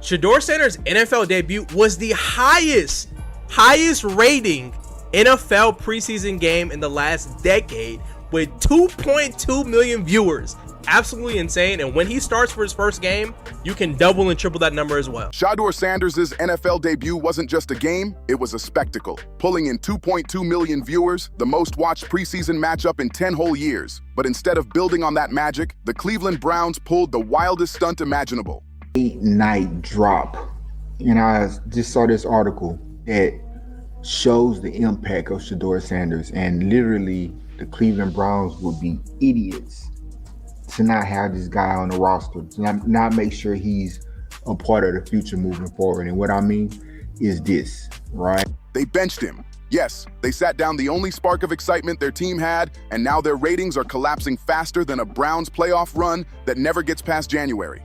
Shedeur Sanders' NFL debut was the highest rating NFL preseason game in the last decade with 2.2 million viewers. Absolutely insane. And when he starts for his first game, you can double and triple that number as well. Shedeur Sanders' NFL debut wasn't just a game, it was a spectacle, pulling in 2.2 million viewers, the most watched preseason matchup in 10 whole years. But instead of building on that magic, the Cleveland Browns pulled the wildest stunt imaginable. Night drop. And I just saw this article that shows the impact of Shedeur Sanders, and literally the Cleveland Browns would be idiots to not have this guy on the roster, to not make sure he's a part of the future moving forward. And what I mean is this, right? They benched him. Yes, they sat down the only spark of excitement their team had, and now their ratings are collapsing faster than a Browns playoff run that never gets past January.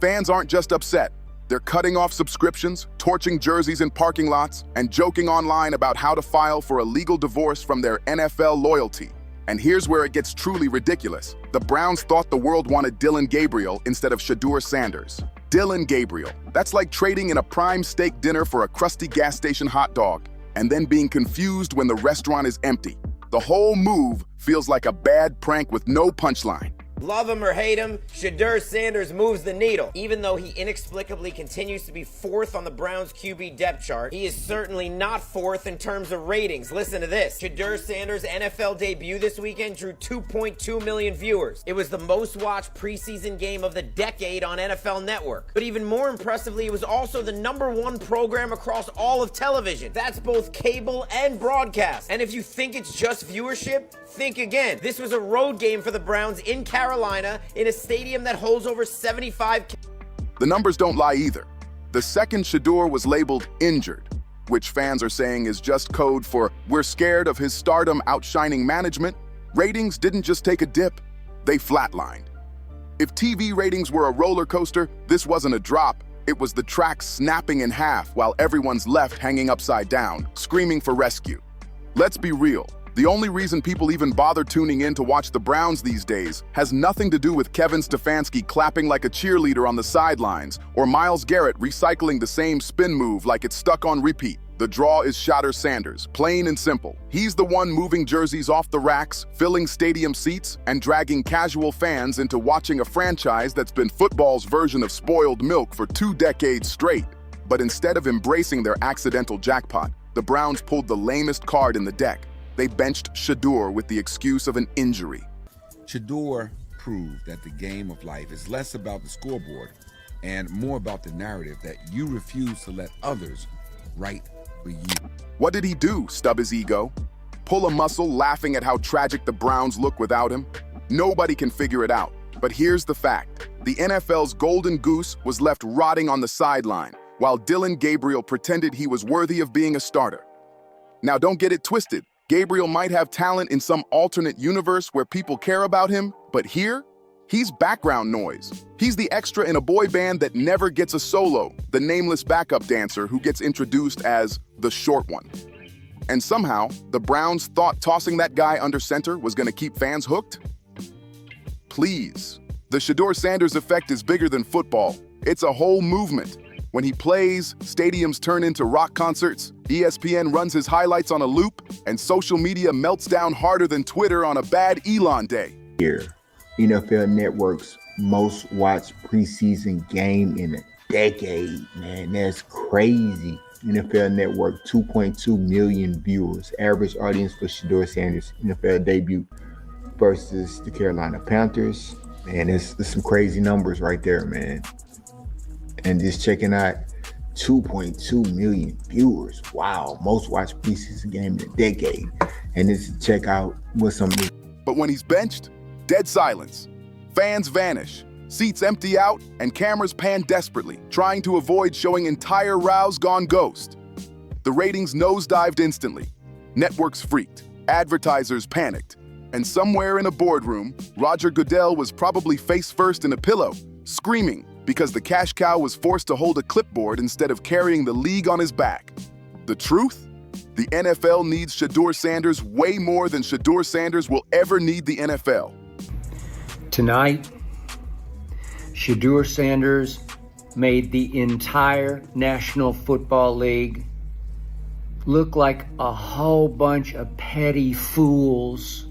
Fans aren't just upset. They're cutting off subscriptions, torching jerseys in parking lots, and joking online about how to file for a legal divorce from their N.F.L loyalty. And here's where it gets truly ridiculous. The Browns thought the world wanted Dillon Gabriel instead of Shedeur Sanders. Dillon Gabriel. That's like trading in a prime steak dinner for a crusty gas station hot dog, and then being confused when the restaurant is empty. The whole move feels like a bad prank with no punchline. Love him or hate him, Shedeur Sanders moves the needle. Even though he inexplicably continues to be 4th on the Browns QB depth chart, he is certainly not 4th in terms of ratings. Listen to this. Shedeur Sanders' NFL debut this weekend drew 2.2 million viewers. It was the most watched preseason game of the decade on N.F.L Network. But even more impressively, it was also the #1 program across all of television. That's both cable and broadcast. And if you think it's just viewership, think again. This was a road game for the Browns in Carolina in a stadium that holds over 75,000. The numbers don't lie either. The second Shedeur was labeled injured, which fans are saying is just code for we're scared of his stardom outshining management. Ratings didn't just take a dip, they flatlined. If TV ratings were a roller coaster, this wasn't a drop. It was the track snapping in half while everyone's left hanging upside down, screaming for rescue. Let's be real. The only reason people even bother tuning in to watch the Browns these days has nothing to do with Kevin Stefanski clapping like a cheerleader on the sidelines or Myles Garrett recycling the same spin move like it's stuck on repeat. The draw is Shedeur Sanders, plain and simple. He's the one moving jerseys off the racks, filling stadium seats, and dragging casual fans into watching a franchise that's been football's version of spoiled milk for 2 decades straight. But instead of embracing their accidental jackpot, the Browns pulled the lamest card in the deck. They benched Shedeur with the excuse of an injury. Shedeur proved that the game of life is less about the scoreboard and more about the narrative that you refuse to let others write for you. What did he do, stub his ego? Pull a muscle laughing at how tragic the Browns look without him? Nobody can figure it out. But here's the fact. The NFL's golden goose was left rotting on the sideline, while Dillon Gabriel pretended he was worthy of being a starter. Now don't get it twisted. Gabriel might have talent in some alternate universe where people care about him, but here, he's background noise. He's the extra in a boy band that never gets a solo, the nameless backup dancer who gets introduced as the short one. And somehow, the Browns thought tossing that guy under center was going to keep fans hooked? Please. The Shedeur Sanders effect is bigger than football. It's a whole movement. When he plays, stadiums turn into rock concerts, ESPN runs his highlights on a loop, and social media melts down harder than Twitter on a bad Elon day. Here, N.F.L Network's most watched preseason game in a decade, man. That's crazy. N.F.L Network, 2.2 million viewers. Average audience for Shedeur Sanders' N.F.L debut versus the Carolina Panthers. Man, it's some crazy numbers right there, man. And just checking out 2.2 million viewers. Wow, most watched preseason game in a decade. And this is check out what some of this. But when he's benched, dead silence. Fans vanish, seats empty out, and cameras pan desperately, trying to avoid showing entire rows gone ghost. The ratings nosedived instantly. Networks freaked, advertisers panicked, and somewhere in a boardroom, Roger Goodell was probably face first in a pillow, screaming, because the cash cow was forced to hold a clipboard instead of carrying the league on his back. The truth? The NFL needs Shedeur Sanders way more than Shedeur Sanders will ever need the NFL. Tonight, Shedeur Sanders made the entire National Football League look like a whole bunch of petty fools.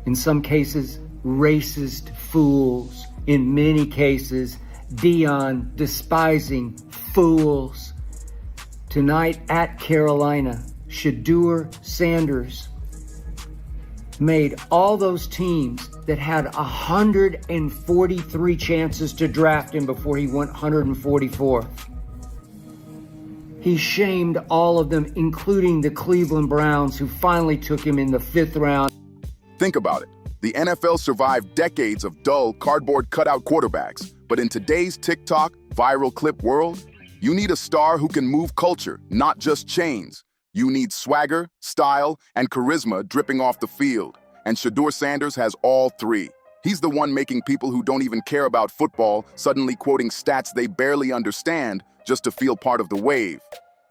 In some cases, racist fools. In many cases, Dion despising fools. Tonight at Carolina, Shedeur Sanders made all those teams that had 143 chances to draft him before he went 144th. He shamed all of them, including the Cleveland Browns, who finally took him in the 5th round. Think about it. The NFL survived decades of dull, cardboard cutout quarterbacks, but in today's TikTok viral clip world, you need a star who can move culture, not just chains. You need swagger, style, and charisma dripping off the field. And Shedeur Sanders has all three. He's the one making people who don't even care about football suddenly quoting stats they barely understand just to feel part of the wave.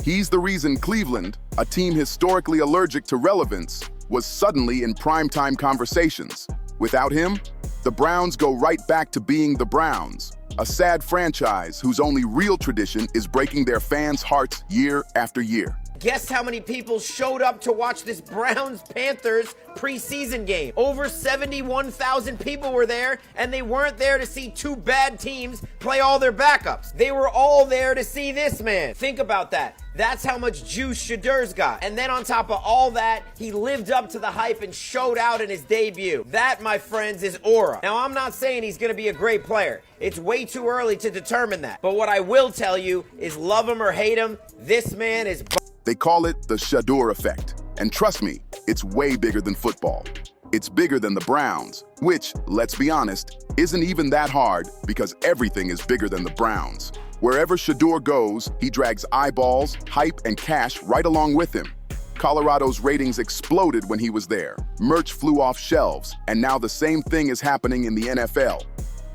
He's the reason Cleveland, a team historically allergic to relevance, was suddenly in primetime conversations. Without him, the Browns go right back to being the Browns, a sad franchise whose only real tradition is breaking their fans' hearts year after year. Guess how many people showed up to watch this Browns-Panthers preseason game? Over 71,000 people were there, and they weren't there to see two bad teams play all their backups. They were all there to see this man. Think about that. That's how much juice Shedeur's got. And then on top of all that, he lived up to the hype and showed out in his debut. That, my friends, is aura. Now, I'm not saying he's gonna be a great player. It's way too early to determine that. But what I will tell you is, love him or hate him, this man is... They call it the Shadeur effect. And trust me, it's way bigger than football. It's bigger than the Browns, which, let's be honest, isn't even that hard because everything is bigger than the Browns. Wherever Shedeur goes, he drags eyeballs, hype, and cash right along with him. Colorado's ratings exploded when he was there. Merch flew off shelves, and now the same thing is happening in the NFL.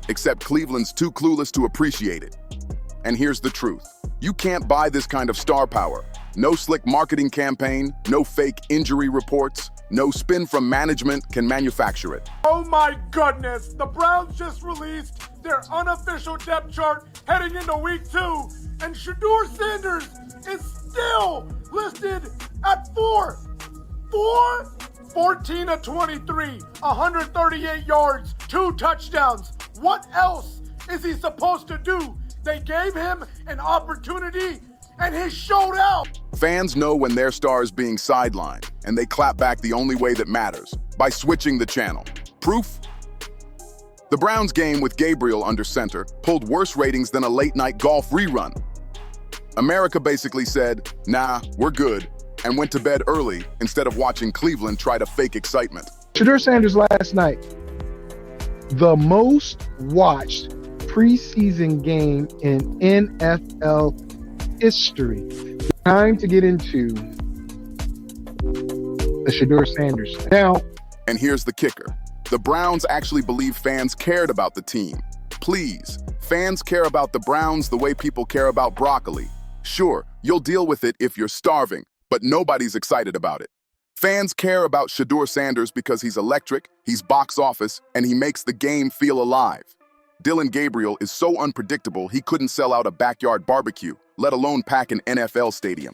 Except Cleveland's too clueless to appreciate it. And here's the truth. You can't buy this kind of star power. No slick marketing campaign, no fake injury reports, no spin from management can manufacture it. Oh my goodness, the Browns just released their unofficial depth chart heading into week 2, and Shedeur Sanders is still listed at 4. 14 of 23, 138 yards, 2 touchdowns. What else is he supposed to do? They gave him an opportunity and he showed out. Fans know when their star is being sidelined, and they clap back the only way that matters, by switching the channel. Proof? The Browns game with Gabriel under center pulled worse ratings than a late-night golf rerun. America basically said, nah, we're good, and went to bed early instead of watching Cleveland try to fake excitement. Shedeur Sanders last night, the most watched preseason game in N.F.L. history. Time to get into the Shedeur Sanders. Now, and here's the kicker. The Browns actually believe fans cared about the team. Please, fans care about the Browns the way people care about broccoli. Sure, you'll deal with it if you're starving, but nobody's excited about it. Fans care about Shedeur Sanders because he's electric, he's box office, and he makes the game feel alive. Dillon Gabriel is so unpredictable he couldn't sell out a backyard barbecue, let alone pack an N.F.L stadium.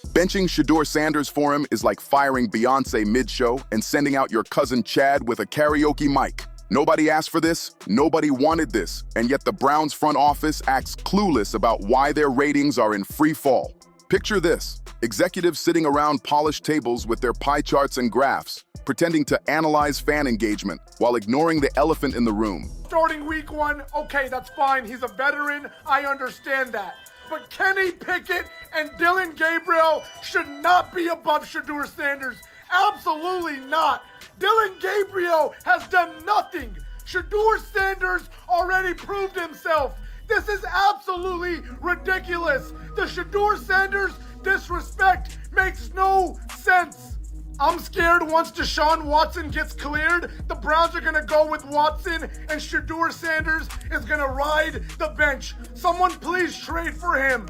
Benching Shedeur Sanders for him is like firing Beyonce mid-show and sending out your cousin Chad with a karaoke mic. Nobody asked for this, nobody wanted this, and yet the Browns front office acts clueless about why their ratings are in free fall. Picture this, executives sitting around polished tables with their pie charts and graphs, pretending to analyze fan engagement while ignoring the elephant in the room. Starting week 1, okay, that's fine. He's a veteran. I understand that. But Kenny Pickett and Dillon Gabriel should not be above Shedeur Sanders. Absolutely not. Dillon Gabriel has done nothing. Shedeur Sanders already proved himself. This is absolutely ridiculous. The Shedeur Sanders disrespect makes no sense. I'm scared once Deshaun Watson gets cleared, the Browns are going to go with Watson and Shedeur Sanders is going to ride the bench. Someone please trade for him.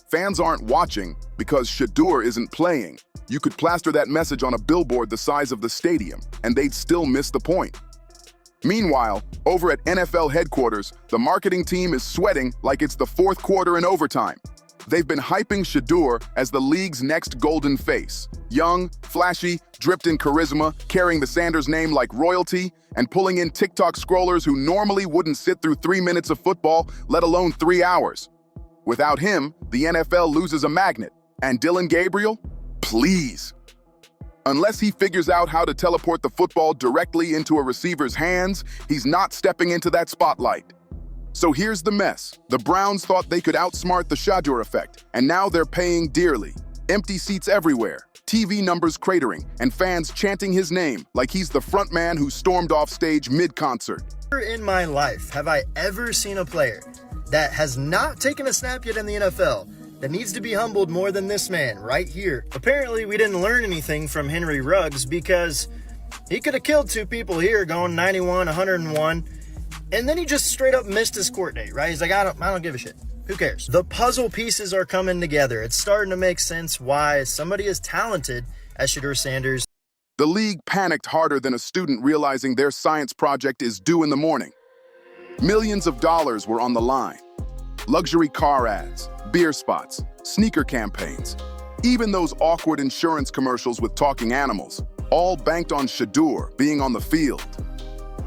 Fans aren't watching because Shedeur isn't playing. You could plaster that message on a billboard the size of the stadium, and they'd still miss the point. Meanwhile, over at N.F.L headquarters, the marketing team is sweating like it's the fourth quarter in overtime. They've been hyping Shedeur as the league's next golden face. Young, flashy, dripped in charisma, carrying the Sanders name like royalty, and pulling in TikTok scrollers who normally wouldn't sit through 3 minutes of football, let alone 3 hours. Without him, the N.F.L loses a magnet. And Dillon Gabriel? Please. Unless he figures out how to teleport the football directly into a receiver's hands, he's not stepping into that spotlight. So here's the mess. The Browns thought they could outsmart the Shadeur effect, and now they're paying dearly. Empty seats everywhere, TV numbers cratering, and fans chanting his name like he's the front man who stormed off stage mid-concert. Never in my life have I ever seen a player that has not taken a snap yet in the NFL that needs to be humbled more than this man right here. Apparently, we didn't learn anything from Henry Ruggs because he could have killed 2 people here going 91, 101. And then he just straight up missed his court date, right? He's like, I don't give a shit. Who cares? The puzzle pieces are coming together. It's starting to make sense why somebody as talented as Shedeur Sanders. The league panicked harder than a student realizing their science project is due in the morning. Millions of dollars were on the line. Luxury car ads, beer spots, sneaker campaigns, even those awkward insurance commercials with talking animals, all banked on Shedeur being on the field.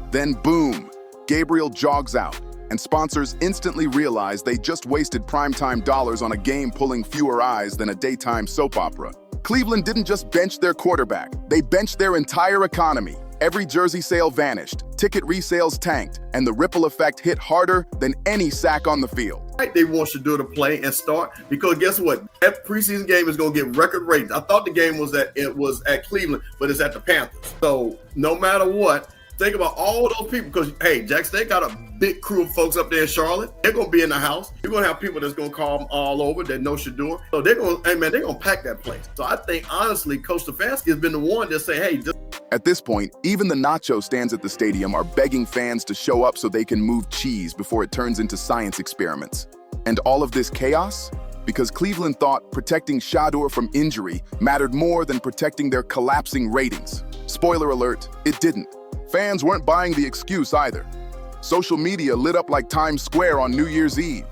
Then boom, Gabriel jogs out, and sponsors instantly realize they just wasted primetime dollars on a game pulling fewer eyes than a daytime soap opera. Cleveland didn't just bench their quarterback, they benched their entire economy. Every jersey sale vanished, ticket resales tanked, and the ripple effect hit harder than any sack on the field. They want Shedeur to play and start because guess what? That preseason game is going to get record ratings. I thought the game was at Cleveland, but it's at the Panthers. So no matter what, think about all those people because, hey, Jackson, they got a big crew of folks up there in Charlotte. They're going to be in the house. You're going to have people that's going to call them all over that know Shedeur. So they're going to pack that place. So I think, honestly, Coach Stefanski has been the one that say, hey, At this point, even the nacho stands at the stadium are begging fans to show up so they can move cheese before it turns into science experiments. And all of this chaos? Because Cleveland thought protecting Shadeur from injury mattered more than protecting their collapsing ratings. Spoiler alert, it didn't. Fans weren't buying the excuse either. Social media lit up like Times Square on New Year's Eve.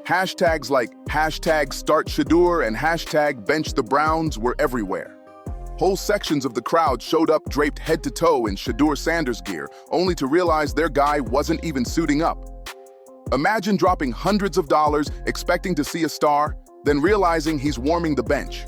Hashtags like #StartShedeur and #BenchTheBrowns were everywhere. Whole sections of the crowd showed up draped head to toe in Shedeur Sanders gear, only to realize their guy wasn't even suiting up. Imagine dropping hundreds of dollars expecting to see a star, then realizing he's warming the bench.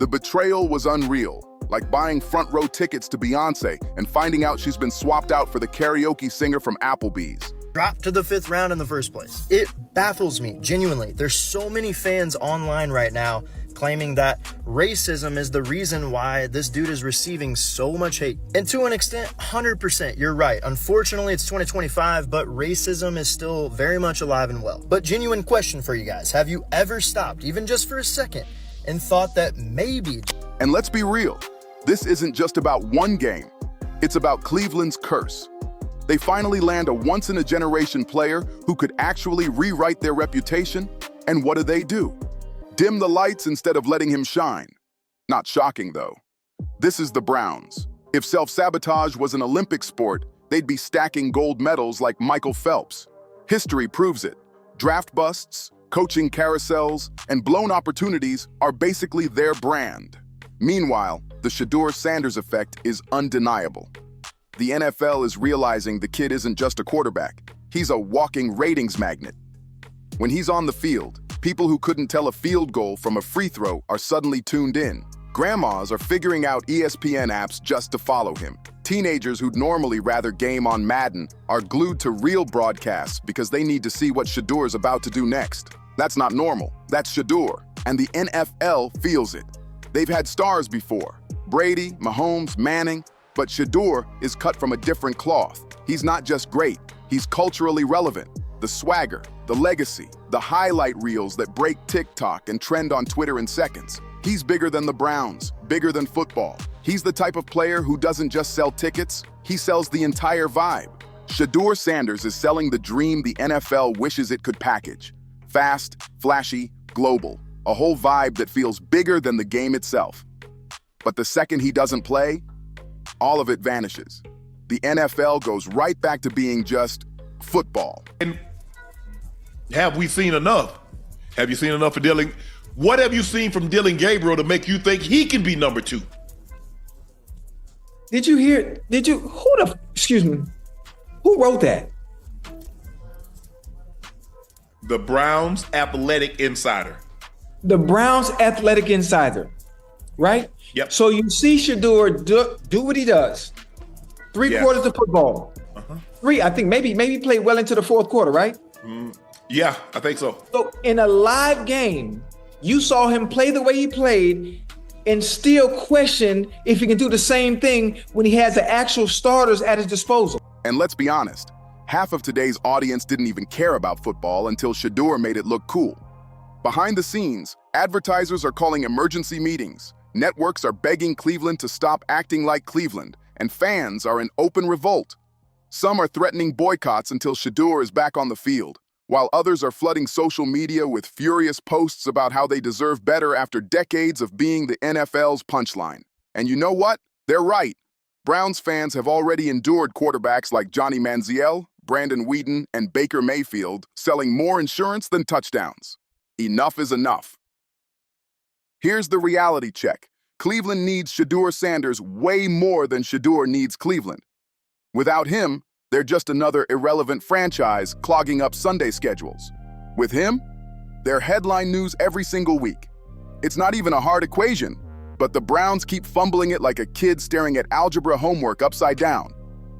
The betrayal was unreal, like buying front row tickets to Beyonce and finding out she's been swapped out for the karaoke singer from Applebee's. Dropped to the 5th round in the first place. It baffles me, genuinely. There's so many fans online right now claiming that racism is the reason why this dude is receiving so much hate. And to an extent, 100%, you're right. Unfortunately, it's 2025, but racism is still very much alive and well. But genuine question for you guys. Have you ever stopped, even just for a second, and thought that maybe... And let's be real, this isn't just about one game. It's about Cleveland's curse. They finally land a once-in-a-generation player who could actually rewrite their reputation, and what do? Dim the lights instead of letting him shine. Not shocking, though. This is the Browns. If self-sabotage was an Olympic sport, they'd be stacking gold medals like Michael Phelps. History proves it. Draft busts, coaching carousels, and blown opportunities are basically their brand. Meanwhile, the Shedeur Sanders effect is undeniable. The NFL is realizing the kid isn't just a quarterback. He's a walking ratings magnet. When he's on the field, people who couldn't tell a field goal from a free throw are suddenly tuned in. Grandmas are figuring out ESPN apps just to follow him. Teenagers who'd normally rather game on Madden are glued to real broadcasts because they need to see what Shedeur's about to do next. That's not normal. That's Shedeur, and the N.F.L feels it. They've had stars before. Brady, Mahomes, Manning, but Shedeur is cut from a different cloth. He's not just great, he's culturally relevant. The swagger, the legacy, the highlight reels that break TikTok and trend on Twitter in seconds. He's bigger than the Browns, bigger than football. He's the type of player who doesn't just sell tickets, he sells the entire vibe. Shedeur Sanders is selling the dream the NFL wishes it could package. Fast, flashy, global. A whole vibe that feels bigger than the game itself. But the second he doesn't play, all of it vanishes. the NFL goes right back to being just football. And have we seen enough? Have you seen enough of Dillon? What have you seen from Dillon Gabriel to make you think he can be number 2? Excuse me, who wrote that? The Browns Athletic Insider. The Browns Athletic Insider, right? Yep. So you see Shedeur do what he does. Three quarters of football. I think maybe played well into the fourth quarter, right? Yeah, I think so. So in a live game, you saw him play the way he played and still question if he can do the same thing when he has the actual starters at his disposal. And let's be honest, half of today's audience didn't even care about football until Shedeur made it look cool. Behind the scenes, advertisers are calling emergency meetings, networks are begging Cleveland to stop acting like Cleveland, and fans are in open revolt. Some are threatening boycotts until Shedeur is back on the field, while others are flooding social media with furious posts about how they deserve better after decades of being the NFL's punchline. And you know what? They're right. Browns fans have already endured quarterbacks like Johnny Manziel, Brandon Whedon, and Baker Mayfield selling more insurance than touchdowns. Enough is enough. Here's the reality check. Cleveland needs Shedeur Sanders way more than Shedeur needs Cleveland. Without him, they're just another irrelevant franchise clogging up Sunday schedules. With him, they're headline news every single week. It's not even a hard equation, but the Browns keep fumbling it like a kid staring at algebra homework upside down.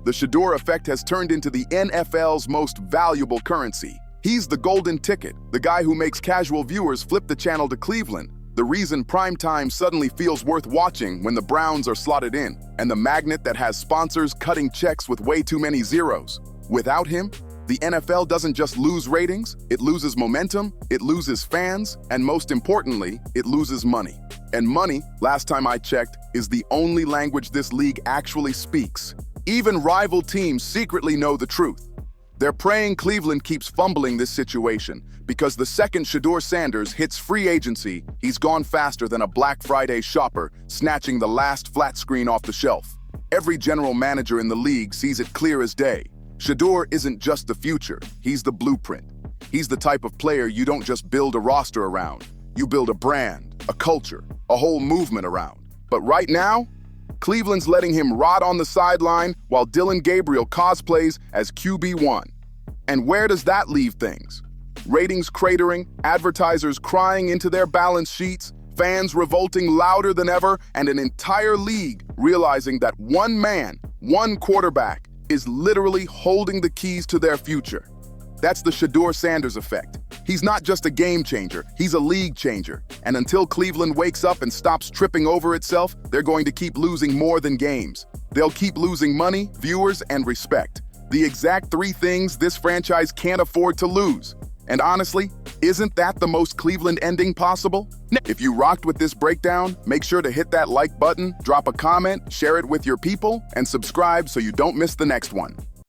The Shedeur effect has turned into the NFL's most valuable currency. He's the golden ticket, the guy who makes casual viewers flip the channel to Cleveland, the reason primetime suddenly feels worth watching when the Browns are slotted in, and the magnet that has sponsors cutting checks with way too many zeros. Without him, the NFL doesn't just lose ratings, it loses momentum, it loses fans, and most importantly, it loses money. And money, last time I checked, is the only language this league actually speaks. Even rival teams secretly know the truth. They're praying Cleveland keeps fumbling this situation, because the second Shedeur Sanders hits free agency, he's gone faster than a Black Friday shopper, snatching the last flat screen off the shelf. Every general manager in the league sees it clear as day. Shedeur isn't just the future, he's the blueprint. He's the type of player you don't just build a roster around. You build a brand, a culture, a whole movement around. But right now, Cleveland's letting him rot on the sideline while Dillon Gabriel cosplays as QB1. And where does that leave things? Ratings cratering, advertisers crying into their balance sheets, fans revolting louder than ever, and an entire league realizing that one man, one quarterback, is literally holding the keys to their future. That's the Shedeur Sanders effect. He's not just a game changer, he's a league changer. And until Cleveland wakes up and stops tripping over itself, they're going to keep losing more than games. They'll keep losing money, viewers, and respect. The exact 3 things this franchise can't afford to lose. And honestly, isn't that the most Cleveland ending possible? If you rocked with this breakdown, make sure to hit that like button, drop a comment, share it with your people, and subscribe so you don't miss the next one.